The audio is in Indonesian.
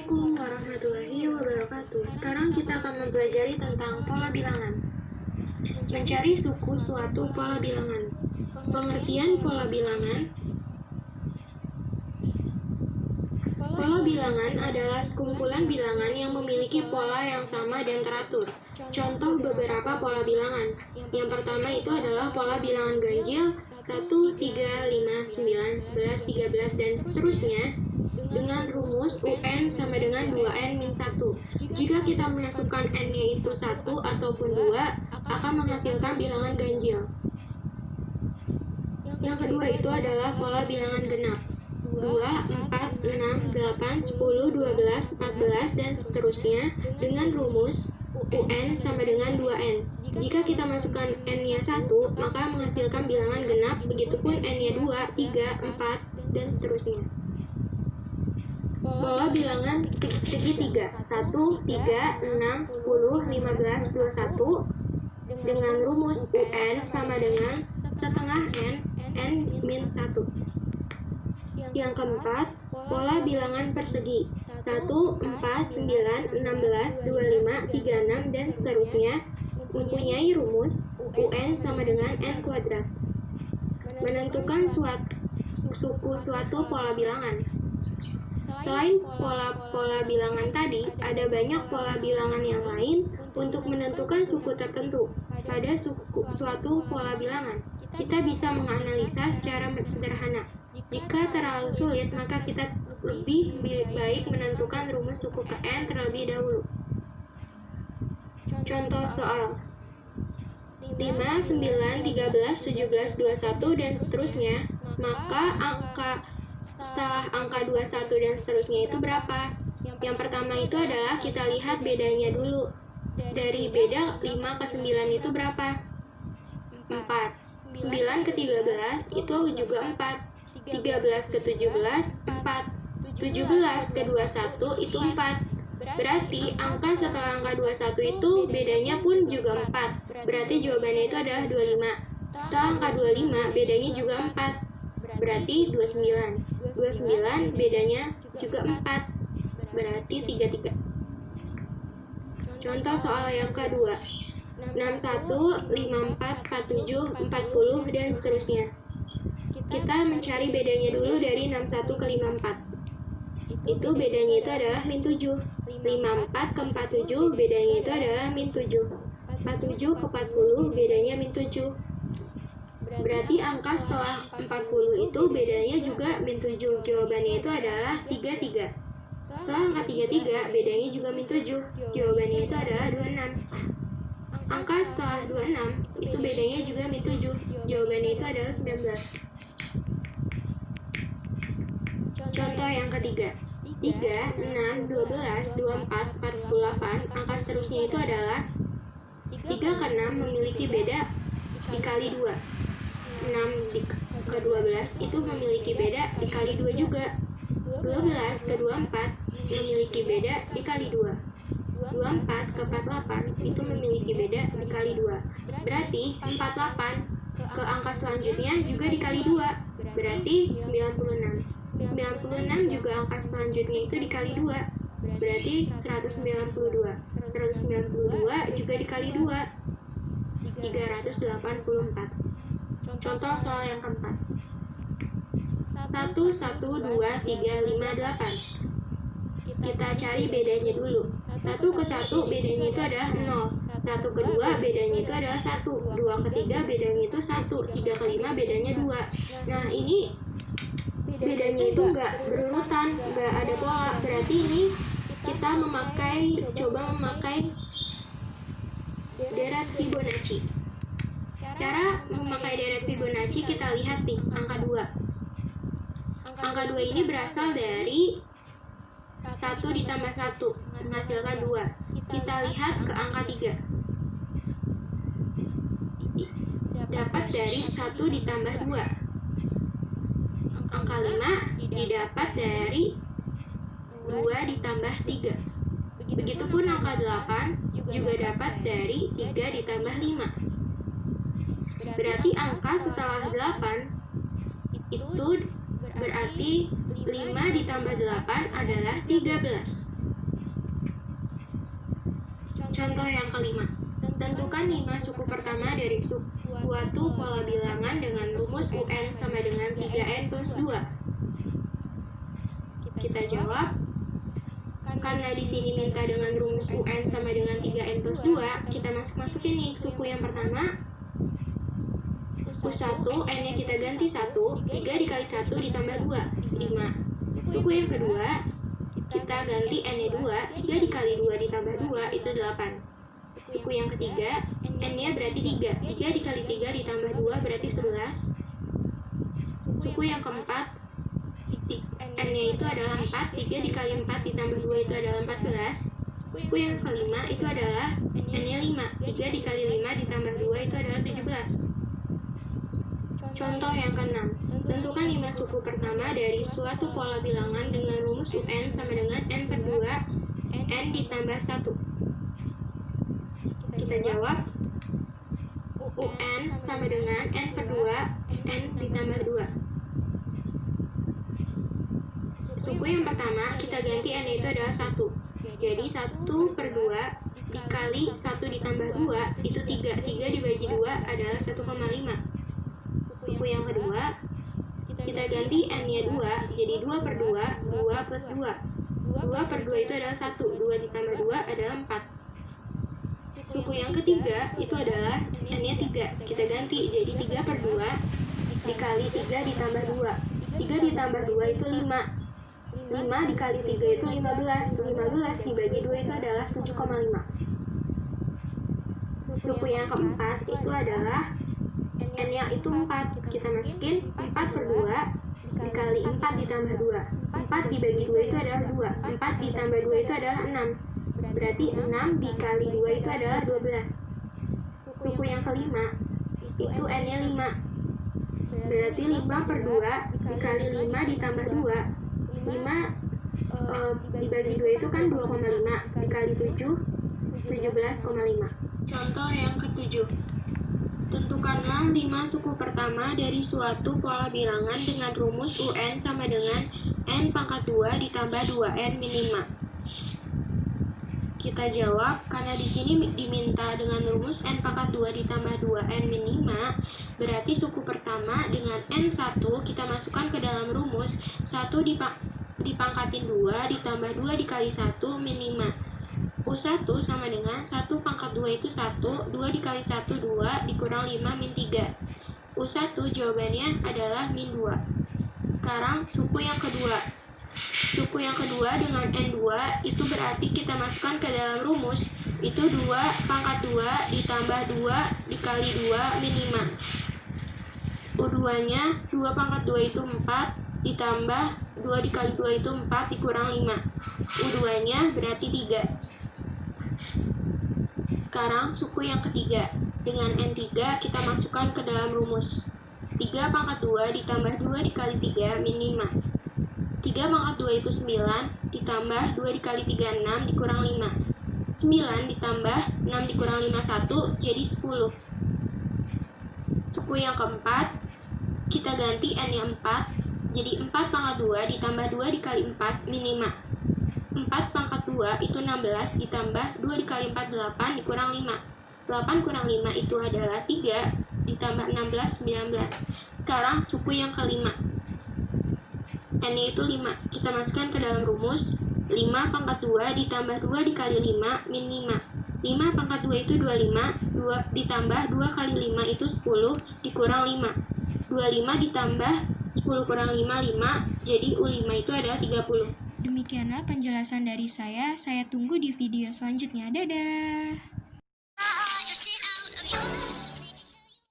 Assalamualaikum warahmatullahi wabarakatuh. Sekarang kita akan mempelajari tentang pola bilangan. Mencari suku suatu pola bilangan. Pengertian pola bilangan. Pola bilangan adalah sekumpulan bilangan yang memiliki pola yang sama dan teratur. Contoh beberapa pola bilangan. Yang pertama itu adalah pola bilangan ganjil 1, 3, 5, 9, 11, 13, dan seterusnya dengan rumus UN sama dengan 2N-1. Jika kita memasukkan N-nya itu 1 ataupun 2, akan menghasilkan bilangan ganjil. Yang kedua itu adalah pola bilangan genap. 2, 4, 6, 8, 10, 12, 14, dan seterusnya dengan rumus UN sama dengan 2N. Jika kita masukkan N-nya 1, maka menghasilkan bilangan genap, begitupun N-nya 2, 3, 4, dan seterusnya. Pola bilangan segitiga 1, 3, 6, 10, 15, 21 dengan rumus UN sama dengan setengah N, N-1. Yang keempat, pola bilangan persegi 1, 4, 9, 16, 25, 36, dan seterusnya mempunyai rumus UN sama dengan N kuadrat. Menentukan suku suatu pola bilangan. Selain pola bilangan tadi, ada banyak pola bilangan yang lain untuk menentukan suku tertentu pada suatu pola bilangan. Kita bisa menganalisa secara sederhana. Jika terlalu sulit, maka kita lebih baik menentukan rumus suku ke N terlebih dahulu. Contoh soal 5, 9, 13, 17, 21, dan seterusnya, maka setelah angka 21 dan seterusnya itu berapa? Yang pertama itu adalah kita lihat bedanya dulu. Dari beda 5 ke 9 itu berapa? 4. 9 ke 13 itu juga 4. 13 ke 17, 4. 17 ke 21 itu 4. Berarti angka setelah angka 21 itu bedanya pun juga 4. Berarti jawabannya itu adalah 25. Setelah angka 25 bedanya juga 4. Berarti 29. 29 bedanya juga 4. Berarti 33. Contoh soal yang kedua. 61, 54, 47, 40, dan seterusnya. Kita mencari bedanya dulu dari 61 ke 54. Itu bedanya itu adalah min 7. 54 ke 47 bedanya itu adalah min 7. 47 ke 40 bedanya min 7. Berarti angka setelah 40 itu bedanya juga min 7. Jawabannya itu adalah 33. Setelah angka 33 bedanya juga min 7. Jawabannya itu adalah 26. Angka setelah 26 itu bedanya juga min 7. Jawabannya itu adalah 19. Contoh yang ketiga. 3, 6, 12, 24, 48, angka seterusnya itu adalah 3 ke 6 memiliki beda dikali 2. 6 ke 12 itu memiliki beda dikali 2 juga. 12 ke 24 memiliki beda dikali 2. 24 ke 48 itu memiliki beda dikali 2. Berarti 48 ke angka selanjutnya juga dikali 2. Berarti 96. 96 juga angka selanjutnya itu dikali 2. Berarti 192. 192 juga dikali 2. 384. Contoh soal yang keempat. 1, 1, 2, 3, 5, 8. Kita cari bedanya dulu. 1 ke 1 bedanya itu adalah 0. 1 ke 2 bedanya itu adalah 1. 2 ke 3 bedanya itu 1. 3 ke 5 bedanya 2. Nah, ini bedanya itu nggak berurutan, nggak ada pola. Berarti ini kita coba memakai deret Fibonacci. Cara memakai deret Fibonacci kita lihat nih, angka 2. Angka 2 ini berasal dari 1 ditambah 1, menghasilkan 2. Kita lihat ke angka 3. Dapat dari 1 ditambah 2. Angka 5 didapat dari 2 ditambah 3. Begitupun angka 8 juga dapat dari 3 ditambah 5. Berarti angka setelah 8 itu berarti 5 ditambah 8 adalah 13. Contoh yang kelima. Tentukan 5 suku pertama dari suatu pola bilangan dengan rumus UN sama dengan 3N plus 2. Kita jawab, karena di sini minta dengan rumus UN sama dengan 3N plus 2, kita masukin nih suku yang pertama. U1, N-nya kita ganti 1, 3 dikali 1 ditambah 2, 5. Suku yang kedua, kita ganti N-nya 2, 3 dikali 2 ditambah 2, itu 8. Suku yang ketiga, N-nya berarti 3, 3 dikali 3 ditambah 2 berarti 11. Suku yang keempat, N-nya itu adalah 4, 3 dikali 4 ditambah 2 itu adalah 14. Suku yang kelima itu adalah N-nya 5, 3 dikali 5 ditambah 2 itu adalah 17. Contoh yang keenam, tentukan 5 suku pertama dari suatu pola bilangan dengan rumus UN sama dengan N per 2, N ditambah 1. Kita jawab, UN sama dengan N per 2, N ditambah 2. Suku yang pertama, kita ganti N itu adalah 1. Jadi 1 per 2 dikali 1 ditambah 2 itu 3. 3 dibagi 2 adalah 1,5. Suku yang kedua, kita ganti N-nya 2, jadi 2 per 2, 2 plus 2. 2 per 2 itu adalah 1, 2 ditambah 2 adalah 4. Suku yang ketiga, itu adalah N-nya 3, kita ganti, jadi 3 per 2 dikali 3 ditambah 2. 3 ditambah 2 itu 5. 5 dikali 3 itu 15, 15 dibagi 2 itu adalah 7,5. Suku yang keempat, itu adalah N-nya itu 4, kita masukin 4 per 2 dikali 4 ditambah 2. 4 dibagi 2 itu adalah 2, 4 ditambah 2 itu adalah 6. Berarti 6 dikali 2 itu adalah 12. Suku yang kelima, itu N-nya 5. Berarti 5 per 2 dikali 5 ditambah 2. 5 dibagi 2 itu kan 2,5, dikali 7, 17,5. Contoh yang ketujuh. Tentukanlah 5 suku pertama dari suatu pola bilangan dengan rumus UN sama dengan N pangkat 2 ditambah 2N min 5. Kita jawab, karena di sini diminta dengan rumus N pangkat 2 ditambah 2N min 5, berarti suku pertama dengan N1 kita masukkan ke dalam rumus 1 dipangkatin 2 ditambah 2 dikali 1 min 5. U1 sama dengan 1 pangkat 2 itu 1, 2 dikali 1, 2, dikurang 5 min 3. U1 jawabannya adalah min 2. Sekarang suku yang kedua. Suku yang kedua dengan N2 itu berarti kita masukkan ke dalam rumus, itu 2 pangkat 2 ditambah 2 dikali 2 min 5. U2-nya 2 pangkat 2 itu 4, ditambah 2 dikali 2 itu 4, dikurang 5. U2-nya berarti 3. Sekarang suku yang ketiga, dengan N3 kita masukkan ke dalam rumus 3 pangkat 2 ditambah 2 dikali 3 min 5. 3 pangkat 2 itu 9, ditambah 2 dikali 3, 6, dikurang 5. 9 ditambah 6 dikurang 5, 1, jadi 10. Suku yang keempat, kita ganti N-nya 4, jadi 4 pangkat 2 ditambah 2 dikali 4 min 5. 4 pangkat 2 itu 16, ditambah 2 dikali 4, 8, dikurang 5. 8 kurang 5 itu adalah 3, ditambah 16, 19. Sekarang suku yang kelima. N-nya itu 5, kita masukkan ke dalam rumus 5 pangkat 2 ditambah 2 dikali 5 min 5. 5 pangkat 2 itu 25, 2 ditambah 2 kali 5 itu 10, dikurang 5. 25 ditambah 10 kurang 5, 5, jadi U5 itu adalah 30. Demikianlah penjelasan dari saya tunggu di video selanjutnya. Dadah!